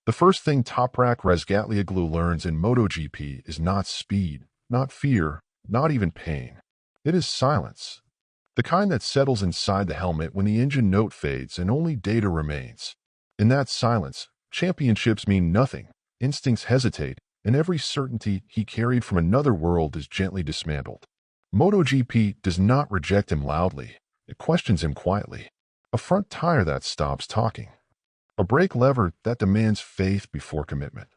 The first thing Toprak Razgatlıoğlu learns in MotoGP is not speed, not fear, not even pain. It is silence. The kind that settles inside the helmet when the engine note fades and only data remains. In that silence, championships mean nothing, instincts hesitate, and every certainty he carried from another world is gently dismantled. MotoGP does not reject him loudly. It questions him quietly. A front tire that stops talking. A brake lever that demands faith before commitment.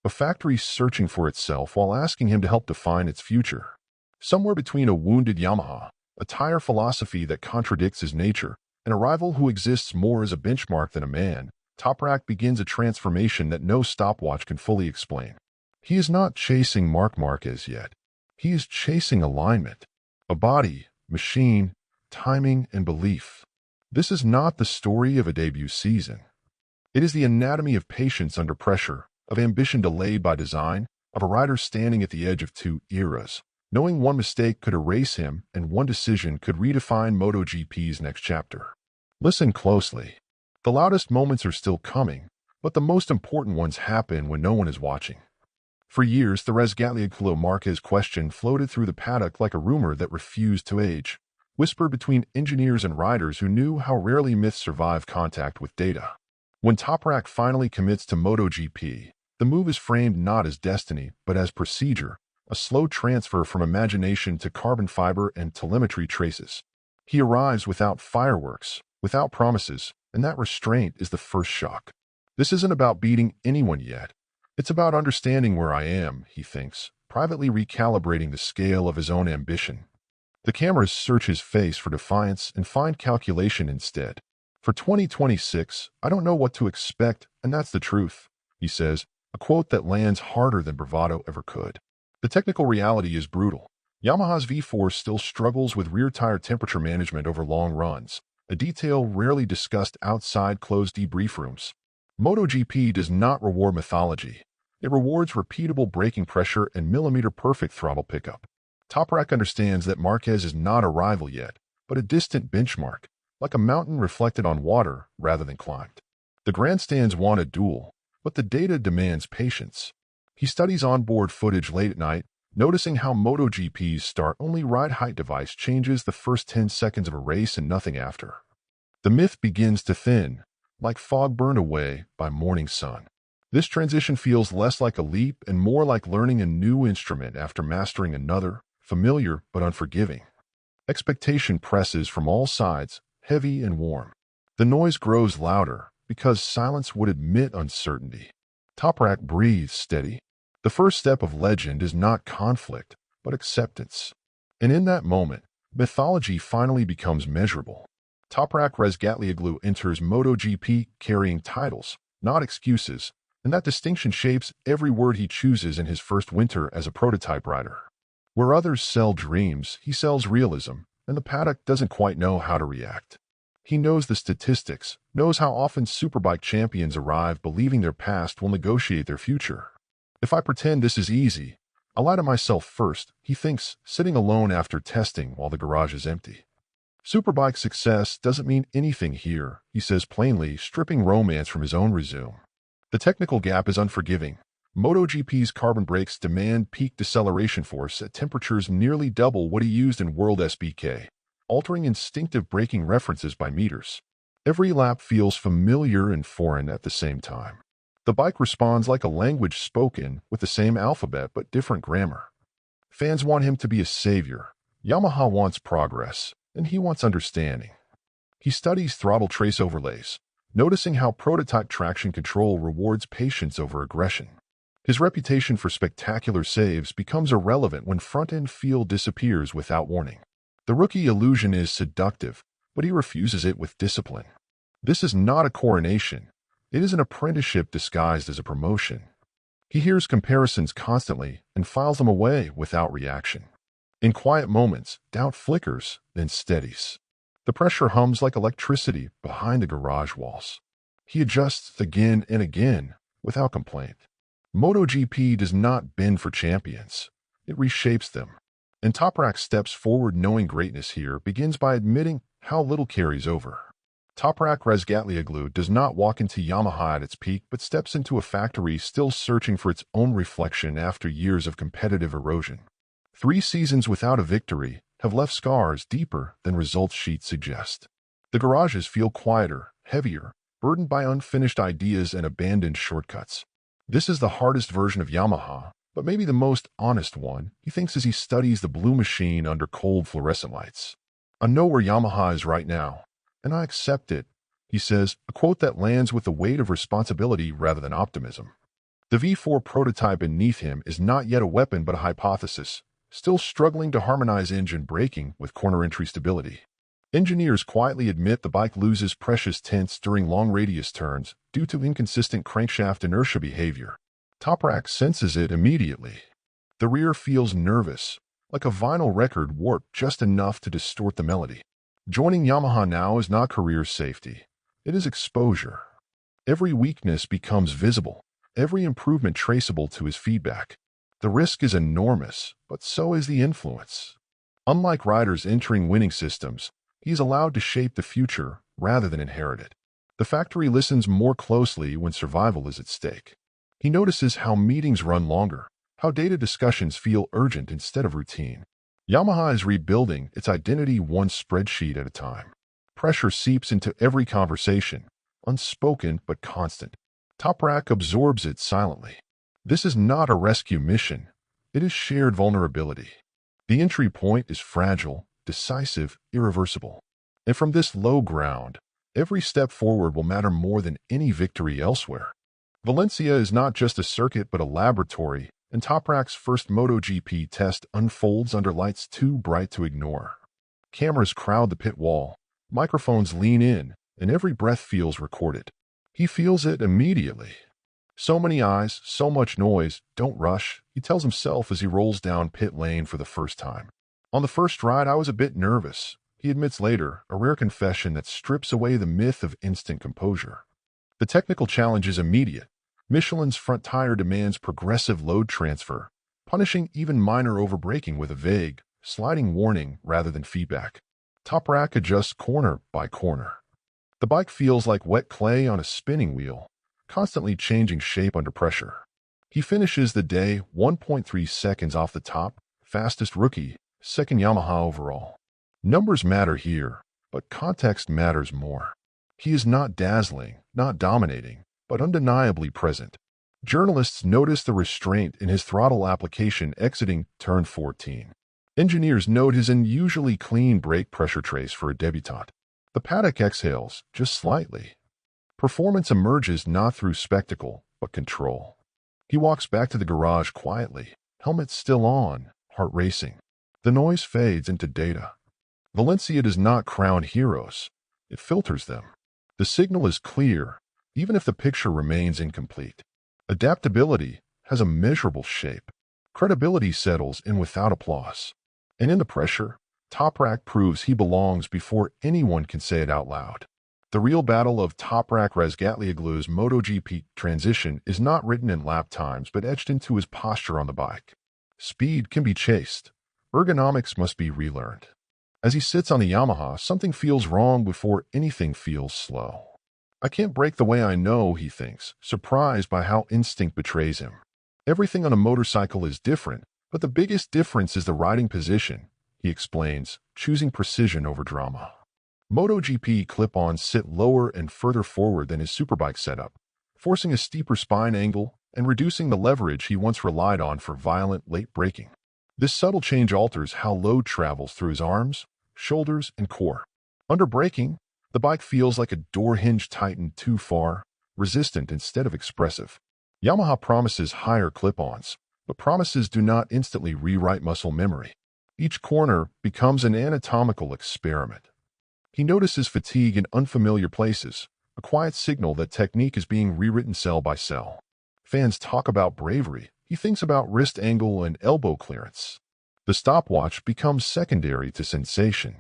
A factory searching for itself while asking him to help define its future. Somewhere between a wounded Yamaha, a tire philosophy that contradicts his nature, and a rival who exists more as a benchmark than a man, Toprak begins a transformation that no stopwatch can fully explain. He is not chasing Marc Márquez yet. He is chasing alignment. A body, machine, timing, and belief. This is not the story of a debut season. It is the anatomy of patience under pressure, of ambition delayed by design, of a rider standing at the edge of two eras, knowing one mistake could erase him and one decision could redefine MotoGP's next chapter. Listen closely. The loudest moments are still coming, but the most important ones happen when no one is watching. For years, the Razgatlıoğlu Marquez question floated through the paddock like a rumor that refused to age, whispered between engineers and riders who knew how rarely myths survive contact with data. When Toprak finally commits to MotoGP, the move is framed not as destiny, but as procedure, a slow transfer from imagination to carbon fiber and telemetry traces. He arrives without fireworks, without promises, and that restraint is the first shock. This isn't about beating anyone yet. It's about understanding where I am, he thinks, privately recalibrating the scale of his own ambition. The cameras search his face for defiance and find calculation instead. For 2026, I don't know what to expect, and that's the truth, he says, a quote that lands harder than bravado ever could. The technical reality is brutal. Yamaha's V4 still struggles with rear tire temperature management over long runs, a detail rarely discussed outside closed debrief rooms. MotoGP does not reward mythology. It rewards repeatable braking pressure and millimeter-perfect throttle pickup. Toprak understands that Marquez is not a rival yet, but a distant benchmark, like a mountain reflected on water rather than climbed. The grandstands want a duel, but the data demands patience. He studies onboard footage late at night, noticing how MotoGP's start-only ride height device changes the first 10 seconds of a race and nothing after. The myth begins to thin, like fog burned away by morning sun. This transition feels less like a leap and more like learning a new instrument after mastering another, familiar but unforgiving. Expectation presses from all sides, heavy and warm. The noise grows louder because silence would admit uncertainty. Toprak breathes steady. The first step of legend is not conflict, but acceptance. And in that moment, mythology finally becomes measurable. Toprak Razgatlıoğlu enters MotoGP carrying titles, not excuses, and that distinction shapes every word he chooses in his first winter as a prototype rider. Where others sell dreams, he sells realism, and the paddock doesn't quite know how to react. He knows the statistics, knows how often superbike champions arrive believing their past will negotiate their future. If I pretend this is easy, I'll lie to myself first, he thinks, sitting alone after testing while the garage is empty. Superbike success doesn't mean anything here, he says plainly, stripping romance from his own resume. The technical gap is unforgiving. MotoGP's carbon brakes demand peak deceleration force at temperatures nearly double what he used in World SBK, altering instinctive braking references by meters. Every lap feels familiar and foreign at the same time. The bike responds like a language spoken with the same alphabet but different grammar. Fans want him to be a savior. Yamaha wants progress, and he wants understanding. He studies throttle trace overlays, noticing how prototype traction control rewards patience over aggression. His reputation for spectacular saves becomes irrelevant when front-end feel disappears without warning. The rookie illusion is seductive, but he refuses it with discipline. This is not a coronation. It is an apprenticeship disguised as a promotion. He hears comparisons constantly and files them away without reaction. In quiet moments, doubt flickers, then steadies. The pressure hums like electricity behind the garage walls. He adjusts again and again, without complaint. MotoGP does not bend for champions. It reshapes them. And Toprak steps forward knowing greatness here begins by admitting how little carries over. Toprak Razgatlıoğlu does not walk into Yamaha at its peak, but steps into a factory still searching for its own reflection after years of competitive erosion. 3 seasons without a victory have left scars deeper than results sheets suggest. The garages feel quieter, heavier, burdened by unfinished ideas and abandoned shortcuts. This is the hardest version of Yamaha, but maybe the most honest one, he thinks as he studies the blue machine under cold fluorescent lights. I know where Yamaha is right now, and I accept it, he says, a quote that lands with the weight of responsibility rather than optimism. The V4 prototype beneath him is not yet a weapon but a hypothesis, still struggling to harmonize engine braking with corner entry stability. Engineers quietly admit the bike loses precious tenths during long radius turns due to inconsistent crankshaft inertia behavior. Toprak senses it immediately. The rear feels nervous, like a vinyl record warped just enough to distort the melody. Joining Yamaha now is not career safety. It is exposure. Every weakness becomes visible, every improvement traceable to his feedback. The risk is enormous, but so is the influence. Unlike riders entering winning systems, he is allowed to shape the future rather than inherit it. The factory listens more closely when survival is at stake. He notices how meetings run longer, how data discussions feel urgent instead of routine. Yamaha is rebuilding its identity one spreadsheet at a time. Pressure seeps into every conversation, unspoken but constant. Toprak absorbs it silently. This is not a rescue mission. It is shared vulnerability. The entry point is fragile, decisive, irreversible. And from this low ground, every step forward will matter more than any victory elsewhere. Valencia is not just a circuit but a laboratory, and Toprak's first MotoGP test unfolds under lights too bright to ignore. Cameras crowd the pit wall, microphones lean in, and every breath feels recorded. He feels it immediately. So many eyes, so much noise, don't rush, he tells himself as he rolls down pit lane for the first time. On the first ride, I was a bit nervous, he admits later, a rare confession that strips away the myth of instant composure. The technical challenge is immediate. Michelin's front tire demands progressive load transfer, punishing even minor overbraking with a vague, sliding warning rather than feedback. Toprak adjusts corner by corner. The bike feels like wet clay on a spinning wheel, constantly changing shape under pressure. He finishes the day 1.3 seconds off the top, fastest rookie, second Yamaha overall. Numbers matter here, but context matters more. He is not dazzling, not dominating, but undeniably present. Journalists notice the restraint in his throttle application exiting turn 14. Engineers note his unusually clean brake pressure trace for a debutant. The paddock exhales, just slightly. Performance emerges not through spectacle, but control. He walks back to the garage quietly, helmet still on, heart racing. The noise fades into data. Valencia does not crown heroes. It filters them. The signal is clear, even if the picture remains incomplete. Adaptability has a measurable shape. Credibility settles in without applause. And in the pressure, Toprak proves he belongs before anyone can say it out loud. The real battle of Toprak Razgatlıoğlu's MotoGP transition is not written in lap times but etched into his posture on the bike. Speed can be chased. Ergonomics must be relearned. As he sits on the Yamaha, something feels wrong before anything feels slow. I can't brake the way I know, he thinks, surprised by how instinct betrays him. Everything on a motorcycle is different, but the biggest difference is the riding position, he explains, choosing precision over drama. MotoGP clip-ons sit lower and further forward than his superbike setup, forcing a steeper spine angle and reducing the leverage he once relied on for violent, late braking. This subtle change alters how load travels through his arms, shoulders, and core. Under braking, the bike feels like a door hinge tightened too far, resistant instead of expressive. Yamaha promises higher clip-ons, but promises do not instantly rewrite muscle memory. Each corner becomes an anatomical experiment. He notices fatigue in unfamiliar places, a quiet signal that technique is being rewritten cell by cell. Fans talk about bravery. He thinks about wrist angle and elbow clearance. The stopwatch becomes secondary to sensation.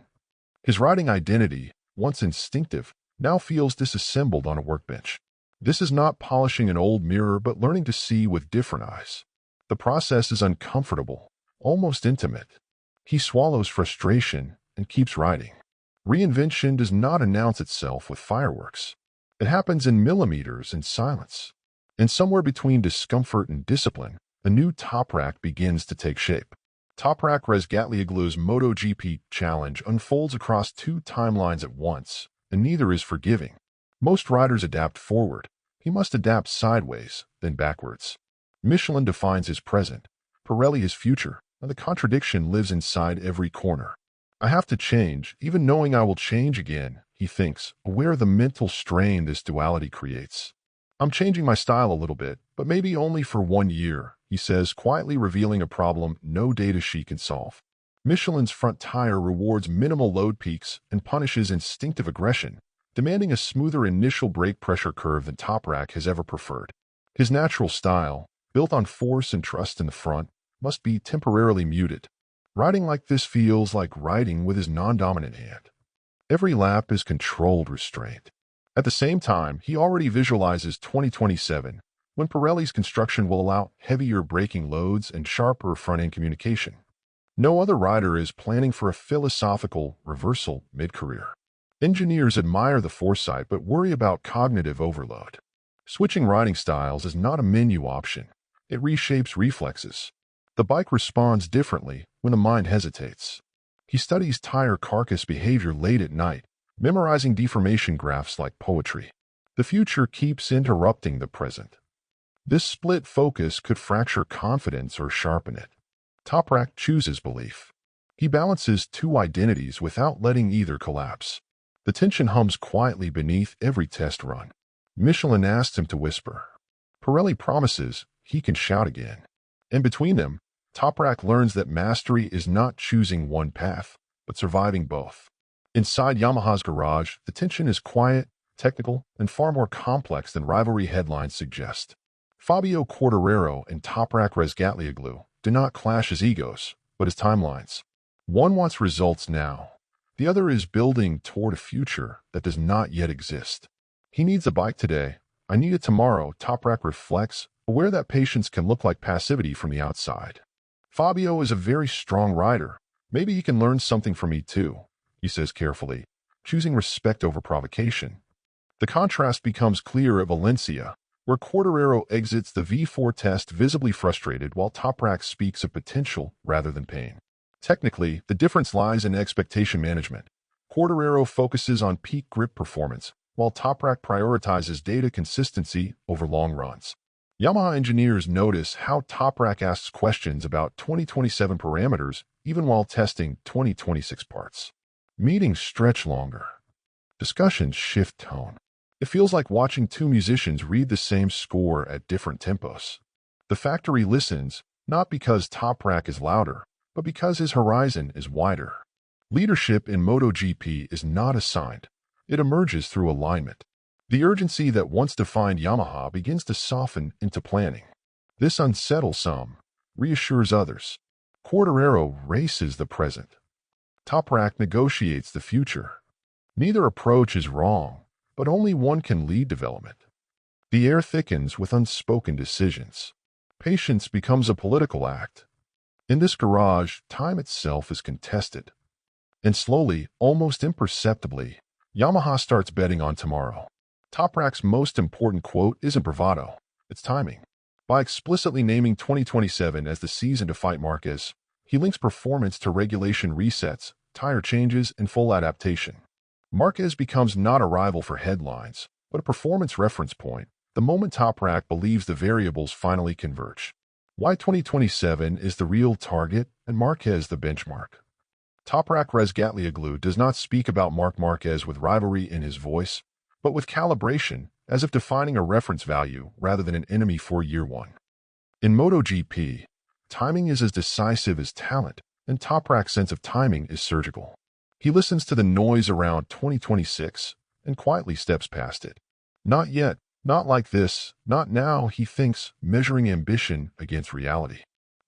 His riding identity, once instinctive, now feels disassembled on a workbench. This is not polishing an old mirror but learning to see with different eyes. The process is uncomfortable, almost intimate. He swallows frustration and keeps riding. Reinvention does not announce itself with fireworks. It happens in millimeters in silence. And somewhere between discomfort and discipline, a new Toprak begins to take shape. Toprak Razgatlıoğlu's MotoGP challenge unfolds across two timelines at once, and neither is forgiving. Most riders adapt forward. He must adapt sideways, then backwards. Michelin defines his present, Pirelli his future, and the contradiction lives inside every corner. I have to change, even knowing I will change again, he thinks, aware of the mental strain this duality creates. I'm changing my style a little bit, but maybe only for 1 year, he says, quietly revealing a problem no data sheet can solve. Michelin's front tire rewards minimal load peaks and punishes instinctive aggression, demanding a smoother initial brake pressure curve than Toprak has ever preferred. His natural style, built on force and trust in the front, must be temporarily muted. Riding like this feels like riding with his non-dominant hand. Every lap is controlled restraint. At the same time, he already visualizes 2027, when Pirelli's construction will allow heavier braking loads and sharper front-end communication. No other rider is planning for a philosophical reversal mid-career. Engineers admire the foresight but worry about cognitive overload. Switching riding styles is not a menu option. It reshapes reflexes. The bike responds differently when the mind hesitates. He studies tire carcass behavior late at night, memorizing deformation graphs like poetry. The future keeps interrupting the present. This split focus could fracture confidence or sharpen it. Toprak chooses belief. He balances two identities without letting either collapse. The tension hums quietly beneath every test run. Michelin asks him to whisper. Pirelli promises he can shout again. And between them, Toprak learns that mastery is not choosing one path, but surviving both. Inside Yamaha's garage, the tension is quiet, technical, and far more complex than rivalry headlines suggest. Fabio Quartararo and Toprak Razgatlıoğlu do not clash as egos, but as timelines. One wants results now. The other is building toward a future that does not yet exist. He needs a bike today. I need it tomorrow, Toprak reflects, aware that patience can look like passivity from the outside. Fabio is a very strong rider. Maybe he can learn something from me too, he says carefully, choosing respect over provocation. The contrast becomes clear at Valencia, where Quartararo exits the V4 test visibly frustrated while Toprak speaks of potential rather than pain. Technically, the difference lies in expectation management. Quartararo focuses on peak grip performance, while Toprak prioritizes data consistency over long runs. Yamaha engineers notice how Toprak asks questions about 2027 parameters even while testing 2026 parts. Meetings stretch longer. Discussions shift tone. It feels like watching two musicians read the same score at different tempos. The factory listens, not because Toprak is louder, but because his horizon is wider. Leadership in MotoGP is not assigned. It emerges through alignment. The urgency that once defined Yamaha begins to soften into planning. This unsettles some, reassures others. Quartararo races the present. Toprak negotiates the future. Neither approach is wrong, but only one can lead development. The air thickens with unspoken decisions. Patience becomes a political act. In this garage, time itself is contested. And slowly, almost imperceptibly, Yamaha starts betting on tomorrow. Toprak's most important quote isn't bravado, it's timing. By explicitly naming 2027 as the season to fight Marquez, he links performance to regulation resets, tire changes, and full adaptation. Marquez becomes not a rival for headlines, but a performance reference point, the moment Toprak believes the variables finally converge. Why 2027 is the real target and Marquez the benchmark. Toprak Razgatlıoğlu does not speak about Marc Márquez with rivalry in his voice, but with calibration, as if defining a reference value rather than an enemy for year one. In MotoGP, timing is as decisive as talent, and Toprak's sense of timing is surgical. He listens to the noise around 2026 and quietly steps past it. Not yet, not like this, not now, he thinks, measuring ambition against reality.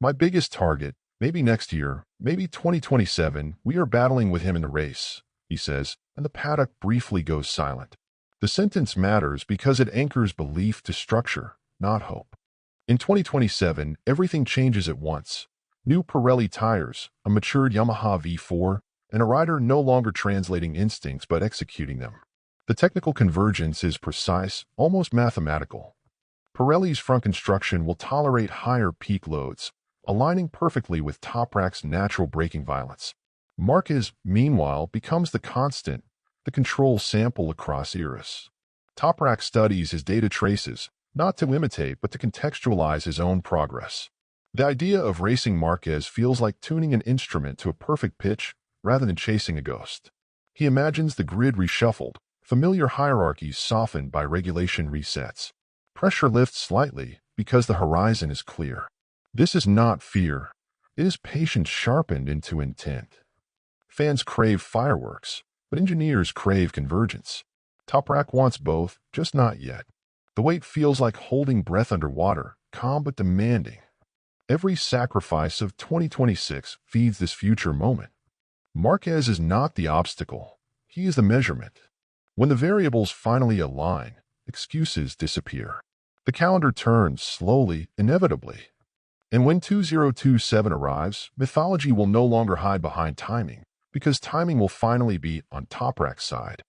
My biggest target, maybe next year, maybe 2027, we are battling with him in the race, he says, and the paddock briefly goes silent. The sentence matters because it anchors belief to structure, not hope. In 2027, everything changes at once. New Pirelli tires, a matured Yamaha V4, and a rider no longer translating instincts but executing them. The technical convergence is precise, almost mathematical. Pirelli's front construction will tolerate higher peak loads, aligning perfectly with Toprak's natural braking violence. Marquez, meanwhile, becomes the constant, the control sample across eras. Toprak studies his data traces, not to imitate but to contextualize his own progress. The idea of racing Marquez feels like tuning an instrument to a perfect pitch rather than chasing a ghost. He imagines the grid reshuffled, familiar hierarchies softened by regulation resets. Pressure lifts slightly because the horizon is clear. This is not fear. It is patience sharpened into intent. Fans crave fireworks, but engineers crave convergence. Toprak wants both, just not yet. The weight feels like holding breath underwater, calm but demanding. Every sacrifice of 2026 feeds this future moment. Marquez is not the obstacle. He is the measurement. When the variables finally align, excuses disappear. The calendar turns slowly, inevitably. And when 2027 arrives, mythology will no longer hide behind timing, because timing will finally be on Toprak's side.